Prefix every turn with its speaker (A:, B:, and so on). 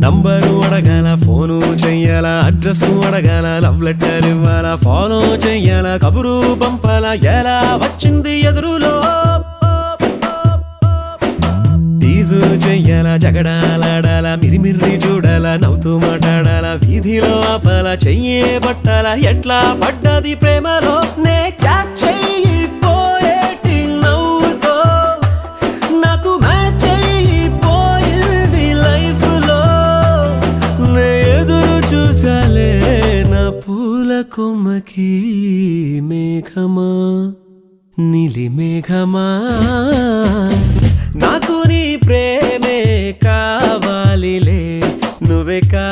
A: number అడగాల, phone చెయ్యాలా, address అడగాల, లవ్ లెటర్ ఇవ్వాలా, ఫాలో చెయ్యాలా, కబురు పంపాలా, ఎలా వచ్చింది ఎదురులో తీజు చెయ్యాలా, జగడాలాడాలా, మిరిమిర్రి చూడాలా, నవ్వుతూ మాట్లాడాలా, వీధిలో ఆపాలా, చెయ్యే పట్టాలా, ఎట్లా పడ్డది ప్రేమలో నే క్యాచ్ చెయ్యిపోయేటి నవ్వుతో నాకు మ్యాచ్ చెయ్యిపోయింది లైఫ్ లో నే ఎదురు చూసాలే నా పూల కొమ్మకి మేఘమా నీలి మేఘమా నాకు నీ ప్రేమే కావాలిలే నువ్వే కా